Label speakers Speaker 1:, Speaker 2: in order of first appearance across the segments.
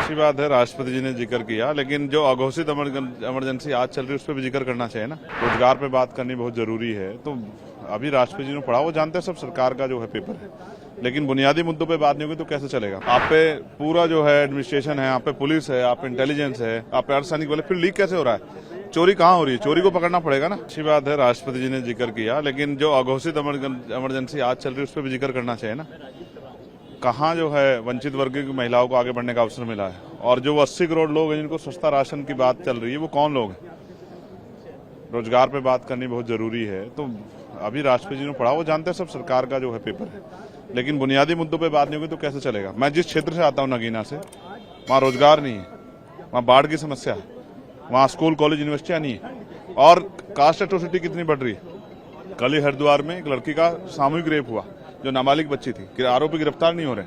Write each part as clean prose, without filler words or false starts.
Speaker 1: अच्छी बात है, राष्ट्रपति जी ने जिक्र किया, लेकिन जो अघोषित इमरजेंसी आज चल रही है उस पर भी जिक्र करना चाहिए ना। रोजगार पे बात करनी बहुत जरूरी है। तो अभी राष्ट्रपति जी ने पढ़ा, वो जानते हैं सब सरकार का जो है पेपर है, लेकिन बुनियादी मुद्दों पे बात नहीं होगी तो कैसे चलेगा। आप पे पूरा जो है एडमिनिस्ट्रेशन है, आप पे पुलिस है, आप पे इंटेलिजेंस है, आप पे अर्धसैनिक बल, फिर लीक कैसे हो रहा है? चोरी कहाँ हो रही है? चोरी को पकड़ना पड़ेगा ना। अच्छी बात है, राष्ट्रपति जी ने जिक्र किया, लेकिन जो अघोषित इमरजेंसी आज चल रही है उस पर भी जिक्र करना चाहिए ना। कहाँ जो है वंचित वर्ग की महिलाओं को आगे बढ़ने का अवसर मिला है, और जो 80 करोड़ लोग हैं जिनको सस्ता राशन की बात चल रही है, वो कौन लोग हैं? रोजगार पे बात करनी बहुत जरूरी है। तो अभी राष्ट्रपति जी ने पढ़ा, वो जानते हैं सब सरकार का जो है पेपर है, लेकिन बुनियादी मुद्दों पे बात नहीं होगी तो कैसे चलेगा। मैं जिस क्षेत्र से आता हूँ नगीना से, वहाँ रोजगार नहीं है, वहाँ बाढ़ की समस्या है, वहाँ स्कूल कॉलेज यूनिवर्सिटियाँ नहीं है, और कास्ट एट्रोसिटी कितनी बढ़ रही है। कल ही हरिद्वार में एक लड़की का सामूहिक रेप हुआ, जो नाबालिग बच्ची थी, कि आरोपी गिरफ्तार नहीं हो रहे।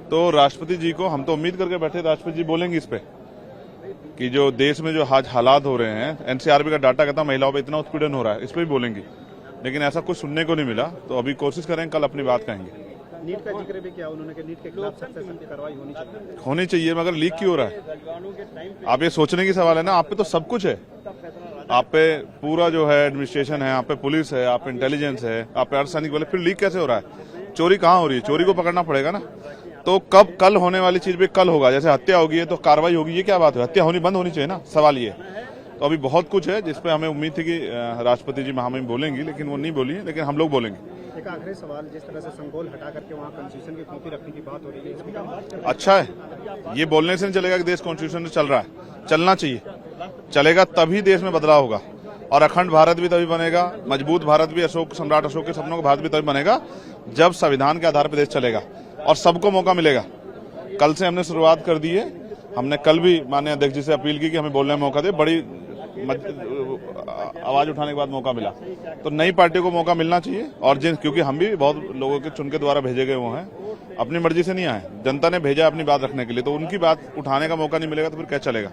Speaker 1: तो राष्ट्रपति जी को हम तो उम्मीद करके बैठे, राष्ट्रपति जी बोलेंगे इस पे कि जो देश में जो आज हालात हो रहे हैं, एनसीआरबी का डाटा कहता है महिलाओं पे इतना उत्पीड़न हो रहा है, इस पे भी बोलेंगे, लेकिन ऐसा कुछ सुनने को नहीं मिला। तो अभी कोशिश करें, कल अपनी बात कहेंगे।
Speaker 2: नीट का जिक्र भी किया उन्होंने कि नीट के खिलाफ सख्त से सख्त कार्रवाई
Speaker 1: होनी चाहिए, मगर लीक क्यों हो रहा है? आप ये सोचने की सवाल है ना। आप पे तो सब कुछ है, आप पे पूरा जो है एडमिनिस्ट्रेशन है, आप पे पुलिस है, आप पे इंटेलिजेंस है, आप पे अर्धसैनिक बल, फिर लीक कैसे हो रहा है? चोरी कहाँ हो रही है? चोरी को पकड़ना पड़ेगा ना। तो कब कल होने वाली चीज पे कल होगा, जैसे हत्या होगी है तो कार्रवाई होगी, ये क्या बात है? हत्या होनी बंद होनी चाहिए ना, सवाल ये। तो अभी बहुत कुछ है जिसपे हमें उम्मीद थी कि राष्ट्रपति जी महामहिम बोलेंगी, लेकिन वो नहीं बोली है, लेकिन हम लोग बोलेंगे।
Speaker 2: एक आखिरी सवाल, जिस तरह से संगोल हटा करके वहाँ कॉन्स्टिट्यूशन की कॉपी रखने की बात हो रही है, इसमें
Speaker 1: अच्छा है, ये बोलने से नहीं चलेगा कि देश कॉन्स्टिट्यूशन से चल रहा है, चलना चाहिए। चलेगा तभी देश में बदलाव होगा, और अखंड भारत भी तभी बनेगा, मजबूत भारत भी, सम्राट अशोक के सपनों का भारत भी तभी बनेगा जब संविधान के आधार पर देश चलेगा और सबको मौका मिलेगा। कल से हमने शुरुआत कर दी है। हमने कल भी माननीय अध्यक्ष जी से अपील की कि हमें बोलने में मौका दे, बड़ी आवाज उठाने के बाद मौका मिला। तो नई पार्टी को मौका मिलना चाहिए, और क्योंकि हम भी बहुत लोगों के चुन के द्वारा भेजे गए वो हैं, अपनी मर्जी से नहीं आए, जनता ने भेजा अपनी बात रखने के लिए, तो उनकी बात उठाने का मौका नहीं मिलेगा तो फिर क्या चलेगा।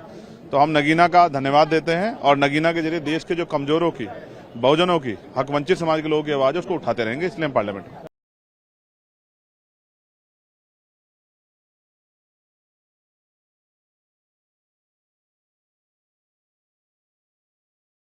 Speaker 1: तो हम नगीना का धन्यवाद देते हैं, और नगीना के जरिए देश के जो कमजोरों की, बहुजनों की, हक वंचित समाज के लोगों की आवाज है उसको उठाते रहेंगे, इसलिए हम पार्लियामेंट में।